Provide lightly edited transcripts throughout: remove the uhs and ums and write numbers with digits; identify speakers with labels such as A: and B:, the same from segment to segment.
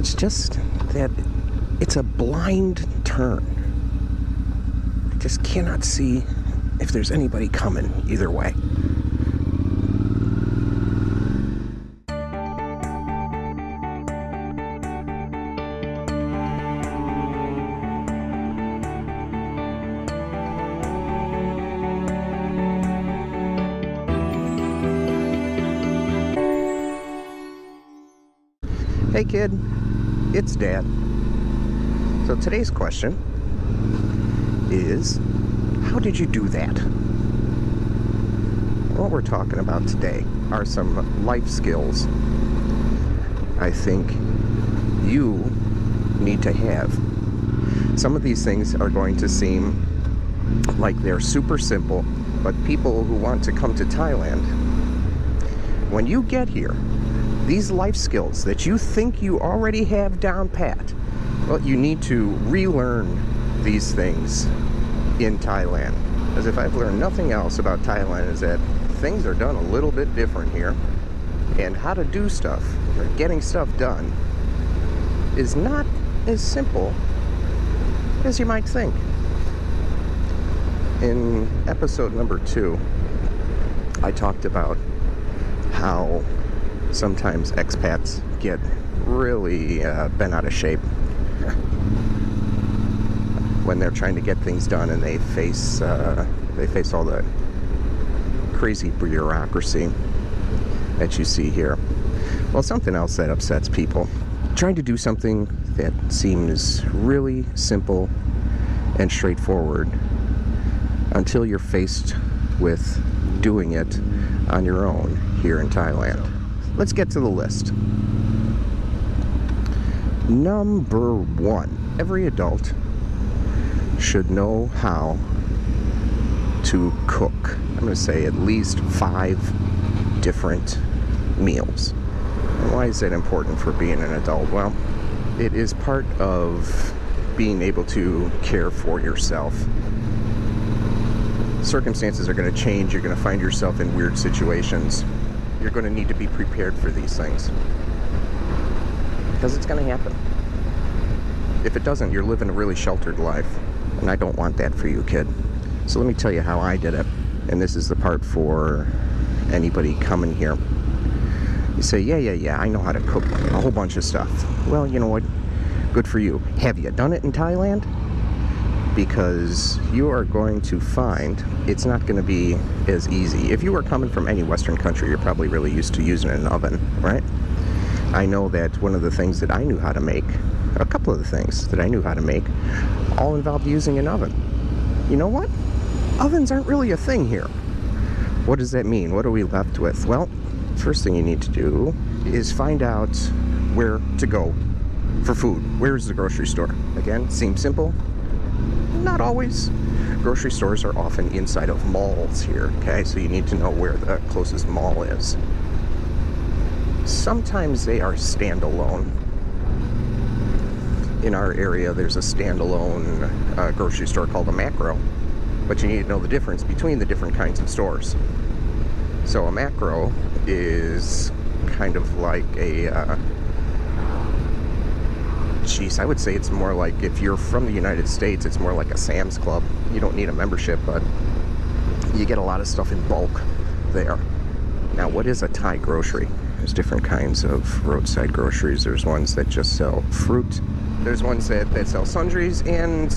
A: It's just that it's a blind turn. I just cannot see if there's anybody coming either way. Hey kid, it's Dad. So today's question is, how did you do that? What we're talking about today are some life skills I think you need to have. Some of these things are going to seem like they're super simple, but people who want to come to Thailand, when you get here, these life skills that you think you already have down pat, well, you need to relearn these things in Thailand. As if I've learned nothing else about Thailand is that things are done a little bit different here, and how to do stuff, or getting stuff done, is not as simple as you might think. In episode number 2, I talked about how sometimes expats get really bent out of shape when they're trying to get things done, and they face all the crazy bureaucracy that you see here. Well, something else that upsets people, trying to do something that seems really simple and straightforward until you're faced with doing it on your own here in Thailand. Let's get to the list. Number 1, every adult should know how to cook. I'm going to say at least 5 different meals. And why is that important for being an adult? Well, it is part of being able to care for yourself. Circumstances are going to change. You're going to find yourself in weird situations. You're going to need to be prepared for these things, because it's going to happen. If it doesn't, you're living a really sheltered life, and I don't want that for you, kid. So let me tell you how I did it, and this is the part for anybody coming here. You say, yeah, I know how to cook a whole bunch of stuff. Well, you know what? Good for you. Have you done it in Thailand? Because you are going to find it's not going to be as easy. If you are coming from any Western country, you're probably really used to using an oven, right? I know that one of the things that I knew how to make, a couple of the things that I knew how to make, all involved using an oven. You know what? Ovens aren't really a thing here. What does that mean? What are we left with? Well, first thing you need to do is find out where to go for food. Where's the grocery store? Again, seems simple. Not always. Grocery stores are often inside of malls here, okay? So you need to know where the closest mall is. Sometimes they are standalone. In our area, there's a standalone grocery store called a macro, but you need to know the difference between the different kinds of stores. So a macro is kind of like a I would say it's more like, if you're from the United States, it's more like a Sam's Club. You don't need a membership, but you get a lot of stuff in bulk there. Now, what is a Thai grocery? There's different kinds of roadside groceries. There's ones that just sell fruit. There's ones that sell sundries, and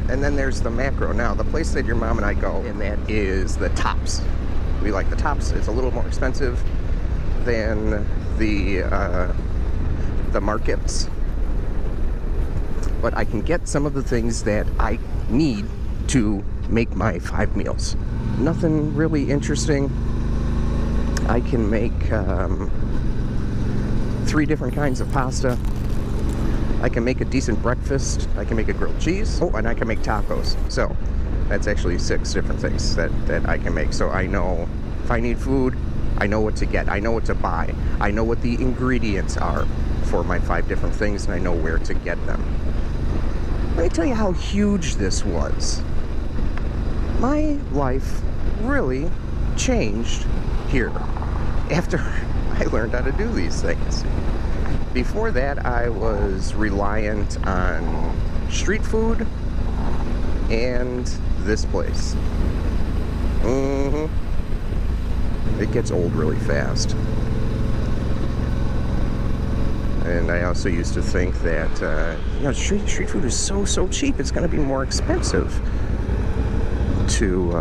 A: then there's the macro. Now, the place that your mom and I go, and that is the Tops. We like the Tops. It's a little more expensive than the markets, but I can get some of the things that I need to make my 5 meals. Nothing really interesting. I can make 3 different kinds of pasta. I can make a decent breakfast. I can make a grilled cheese. Oh, and I can make tacos. So that's actually 6 different things that I can make. So I know if I need food, I know what to get. I know what to buy. I know what the ingredients are for my 5 different things, and I know where to get them. Let me tell you how huge this was. My life really changed here after I learned how to do these things. Before that, I was reliant on street food and this place. It gets old really fast. And I also used to think that, you know, street food is so cheap, it's going to be more expensive to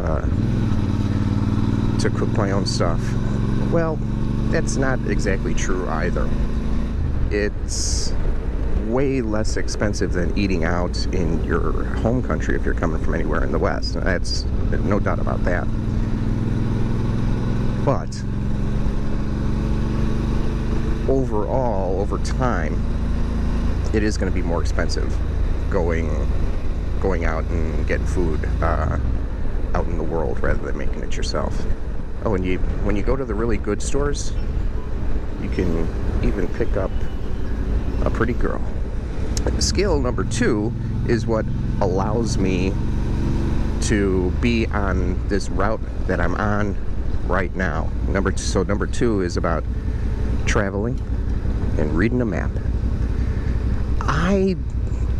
A: cook my own stuff. Well, that's not exactly true either. It's way less expensive than eating out in your home country if you're coming from anywhere in the West. That's no doubt about that. But overall, over time, it is going to be more expensive going out and getting food out in the world rather than making it yourself. Oh, and when you go to the really good stores, you can even pick up a pretty girl. Skill number 2 is what allows me to be on this route that I'm on right now. Number 2 is about traveling and reading a map. I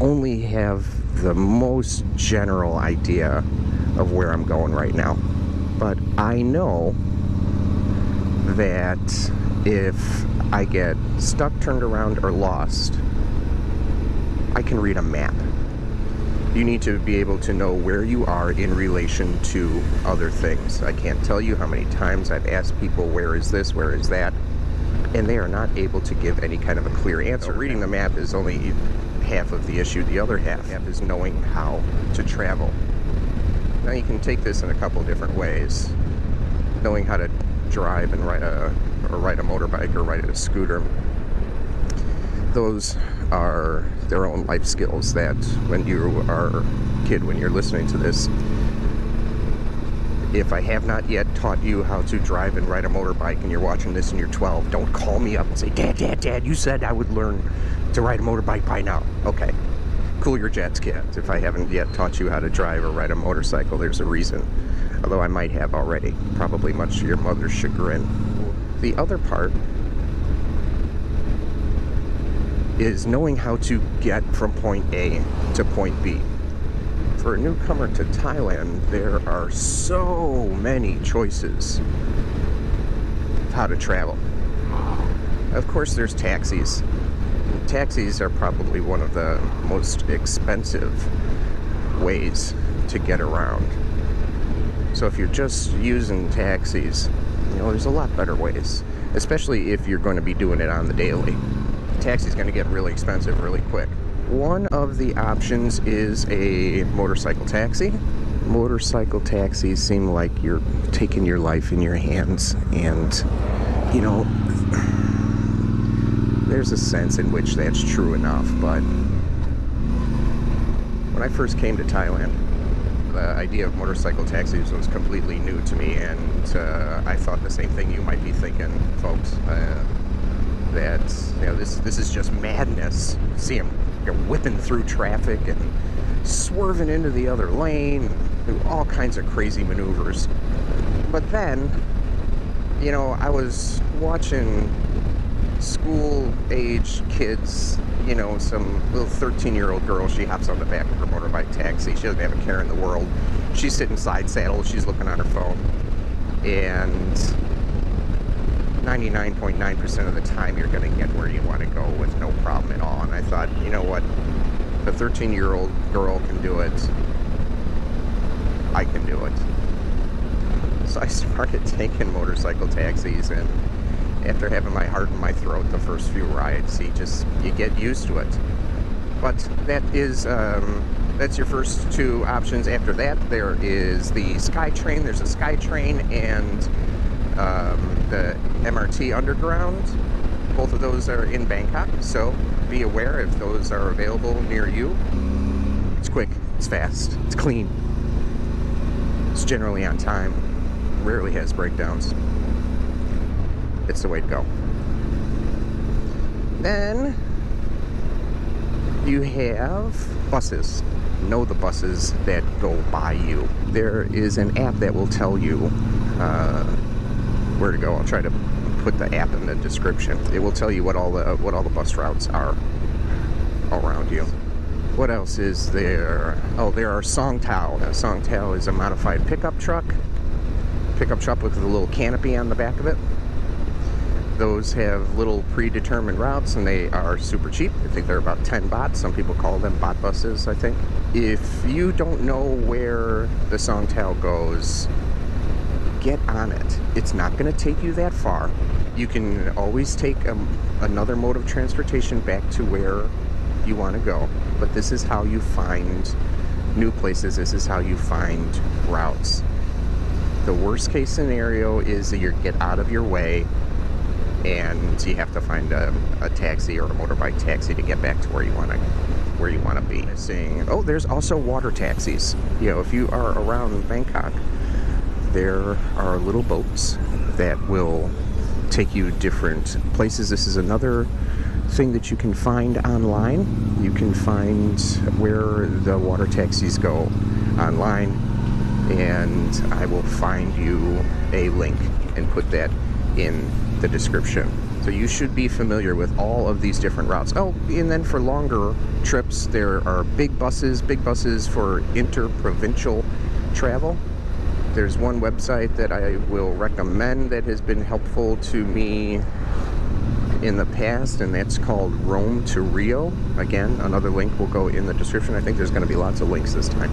A: only have the most general idea of where I'm going right now, but I know that if I get stuck, turned around, or lost, I can read a map. You need to be able to know where you are in relation to other things. I can't tell you how many times I've asked people, where is this, where is that, and they are not able to give any kind of a clear answer. Reading the map is only half of the issue. The other half is knowing how to travel. Now you can take this in a couple different ways. Knowing how to drive and ride a motorbike or ride a scooter. Those are their own life skills that when you are a kid, when you're listening to this, if I have not yet taught you how to drive and ride a motorbike and you're watching this and you're 12, don't call me up and say, Dad, you said I would learn to ride a motorbike by now. Okay, cool your jets, kid. If I haven't yet taught you how to drive or ride a motorcycle, there's a reason. Although I might have already, probably much to your mother's chagrin. The other part is knowing how to get from point A to point B. For a newcomer to Thailand, there are so many choices of how to travel. Of course, there's taxis. Taxis are probably one of the most expensive ways to get around. So if you're just using taxis, you know, there's a lot better ways, especially if you're going to be doing it on the daily. Taxi's going to get really expensive really quick. One of the options is a motorcycle taxi. Motorcycle taxis seem like you're taking your life in your hands, and, you know, there's a sense in which that's true enough, but when I first came to Thailand, the idea of motorcycle taxis was completely new to me, and I thought the same thing you might be thinking, folks. That, you know, this is just madness. See them, you're whipping through traffic and swerving into the other lane, do all kinds of crazy maneuvers. But then, you know, I was watching school-age kids, you know, some little 13-year-old girl, she hops on the back of her motorbike taxi. She doesn't have a care in the world. She's sitting side saddle, she's looking on her phone, and 99.9% of the time you're going to get where you want to go with no problem at all. And I thought, you know what, the 13-year-old girl can do it, I can do it. So I started taking motorcycle taxis, and after having my heart in my throat the first few rides, you get used to it. But that is that's your first 2 options. After that, there is the SkyTrain. There's a SkyTrain and the MRT Underground. Both of those are in Bangkok, so be aware if those are available near you. It's quick, it's fast, it's clean, it's generally on time, rarely has breakdowns. It's the way to go. Then you have buses. Know the buses that go by you. There is an app that will tell you where to go. I'll try to put the app in the description. It will tell you what all the bus routes are around you. What else is there? Oh, there are Song Tao. Now, Song Tao is a modified pickup truck with a little canopy on the back of it. Those have little predetermined routes, and they are super cheap. I think they're about 10 baht. Some people call them baht buses, I think. If you don't know where the Song Tao goes, get on it. It's not going to take you that far. You can always take another mode of transportation back to where you want to go. But this is how you find new places. This is how you find routes. The worst case scenario is that you get out of your way and you have to find a taxi or a motorbike taxi to get back to where you want to be. Saying, oh, there's also water taxis. You know, if you are around Bangkok, there are little boats that will take you different places. This is another thing that you can find online. You can find where the water taxis go online, and I will find you a link and put that in the description. So you should be familiar with all of these different routes. Oh, and then for longer trips, there are big buses for inter-provincial travel. There's one website that I will recommend that has been helpful to me in the past, and that's called Rome to Rio. Again, another link will go in the description. I think there's going to be lots of links this time.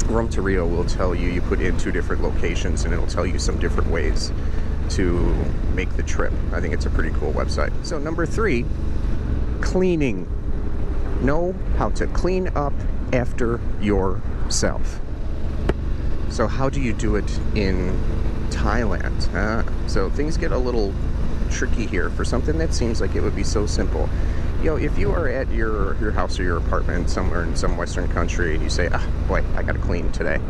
A: Rome to Rio will tell you, you put in 2 different locations, and it'll tell you some different ways to make the trip. I think it's a pretty cool website. So number 3, cleaning. Know how to clean up after yourself. So how do you do it in Thailand? So things get a little tricky here for something that seems like it would be so simple. You know, if you are at your house or your apartment somewhere in some Western country and you say, ah, boy, I gotta clean today,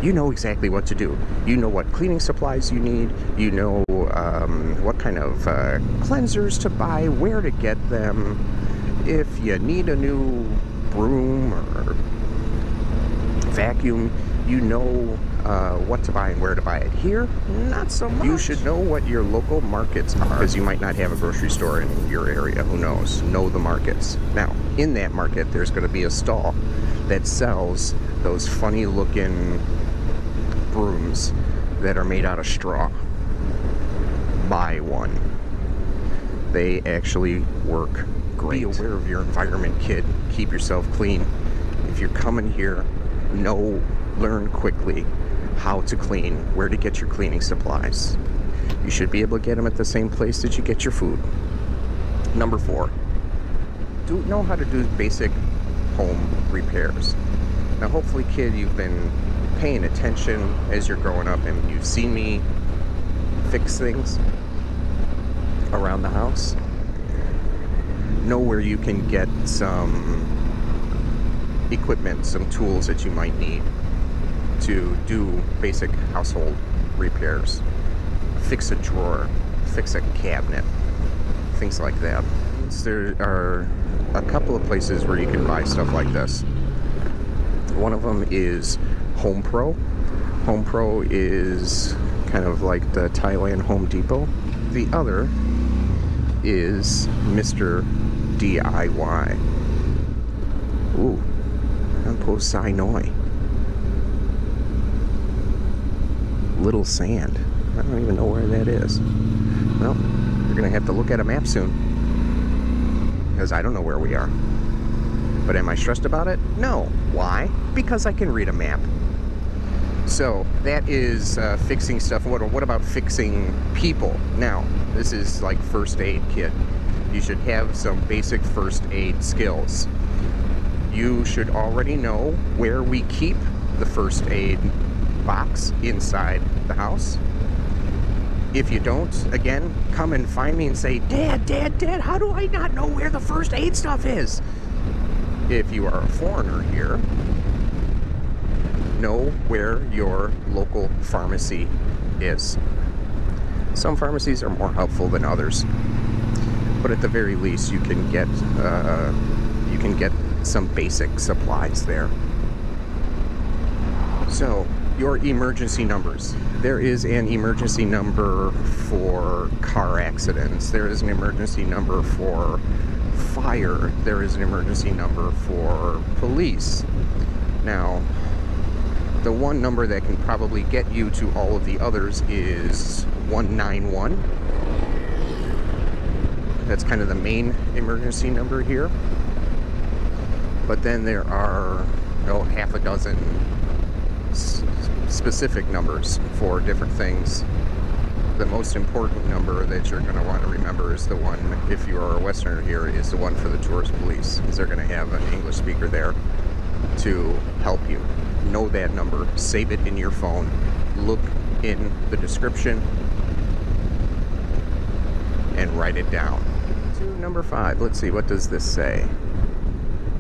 A: you know exactly what to do. You know what cleaning supplies you need. You know what kind of cleansers to buy, where to get them. If you need a new broom or vacuum, you know what to buy and where to buy it. Here, not so much. You should know what your local markets are, because you might not have a grocery store in your area. Who knows? Know the markets. Now, in that market, there's going to be a stall that sells those funny looking brooms that are made out of straw. Buy one. They actually work great. Be aware of your environment, kid. Keep yourself clean. If you're coming here, learn quickly how to clean, where to get your cleaning supplies. You should be able to get them at the same place that you get your food. Number 4, know how to do basic home repairs. Now hopefully, kid, you've been paying attention as you're growing up and you've seen me fix things around the house. Know where you can get some equipment, some tools that you might need to do basic household repairs. Fix a drawer, fix a cabinet, things like that. There are a couple of places where you can buy stuff like this. One of them is Home Pro. Home Pro is kind of like the Thailand Home Depot. The other is Mr. DIY. Ooh, Ampo Sai Noi. Little Sand. I don't even know where that is. Well, you're gonna have to look at a map soon, because I don't know where we are. But am I stressed about it? No. Why? Because I can read a map. So that is fixing stuff. What about fixing people? Now, this is like first aid kit. You should have some basic first aid skills. You should already know where we keep the first aid box inside the house. If you don't, again, come and find me and say, Dad, how do I not know where the first aid stuff is? If you are a foreigner here, know where your local pharmacy is. Some pharmacies are more helpful than others, but at the very least, you can get some basic supplies there. So your emergency numbers. There is an emergency number for car accidents. There is an emergency number for fire. There is an emergency number for police. Now, the one number that can probably get you to all of the others is 191. That's kind of the main emergency number here. But then there are, half a dozen specific numbers for different things. The most important number that you're going to want to remember is the one, if you are a Westerner here, is the one for the tourist police, because they're going to have an English speaker there to help you. Know that number, save it in your phone, look in the description, and write it down. To number 5, let's see, what does this say?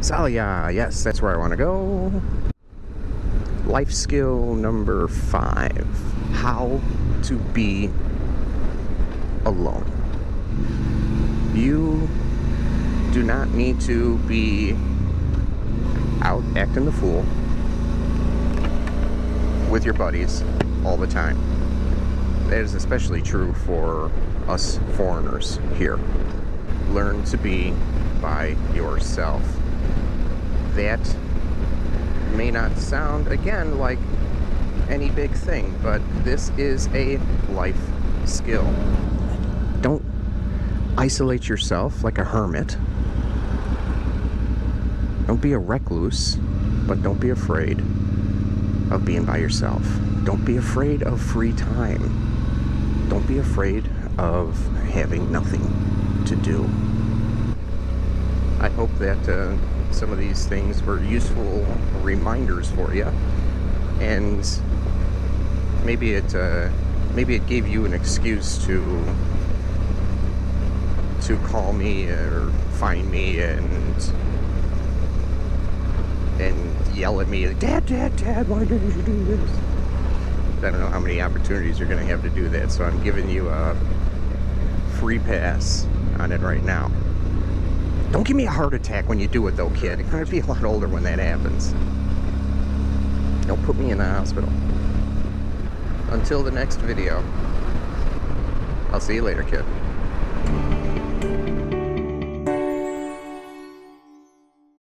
A: Salia, yes, that's where I want to go. Life skill number 5, how to be alone. You do not need to be out acting the fool with your buddies all the time. That is especially true for us foreigners here. Learn to be by yourself. That may not sound, again, like any big thing, but this is a life skill. Don't isolate yourself like a hermit. Don't be a recluse, but don't be afraid of being by yourself. Don't be afraid of free time. Don't be afraid of having nothing to do. I hope that some of these things were useful reminders for you, and maybe it gave you an excuse to call me or find me and yell at me, Dad, why did you do this? I don't know how many opportunities you're going to have to do that, so I'm giving you a free pass on it right now. Don't give me a heart attack when you do it, though, kid. You're going to be a lot older when that happens. Don't put me in the hospital. Until the next video, I'll see you later, kid.